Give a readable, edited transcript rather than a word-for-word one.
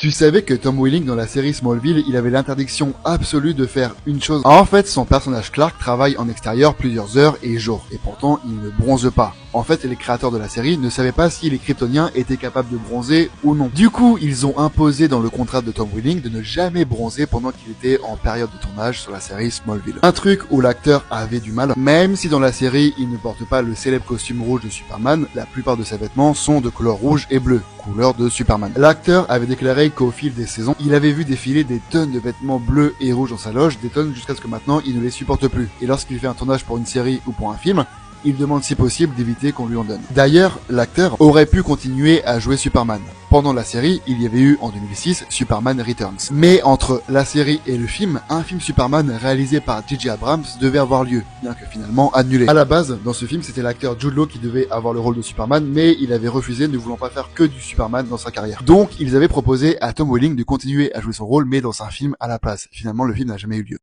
Tu savais que Tom Welling dans la série Smallville, il avait l'interdiction absolue de faire une chose. En fait, son personnage Clark travaille en extérieur plusieurs heures et jours, et pourtant il ne bronze pas. En fait, les créateurs de la série ne savaient pas si les Kryptoniens étaient capables de bronzer ou non. Du coup, ils ont imposé dans le contrat de Tom Welling de ne jamais bronzer pendant qu'il était en période de tournage sur la série Smallville. Un truc où l'acteur avait du mal, même si dans la série il ne porte pas le célèbre costume rouge de Superman, la plupart de ses vêtements sont de couleur rouge et bleu, couleur de Superman. L'acteur avait déclaré qu'au fil des saisons, il avait vu défiler des tonnes de vêtements bleus et rouges dans sa loge, des tonnes jusqu'à ce que maintenant il ne les supporte plus. Et lorsqu'il fait un tournage pour une série ou pour un film, il demande si possible d'éviter qu'on lui en donne. D'ailleurs, l'acteur aurait pu continuer à jouer Superman. Pendant la série, il y avait eu en 2006 Superman Returns. Mais entre la série et le film, un film Superman réalisé par J.J. Abrams devait avoir lieu, bien que finalement annulé. À la base, dans ce film, c'était l'acteur Jude Law qui devait avoir le rôle de Superman, mais il avait refusé, ne voulant pas faire que du Superman dans sa carrière. Donc, ils avaient proposé à Tom Welling de continuer à jouer son rôle, mais dans un film à la place. Finalement, le film n'a jamais eu lieu.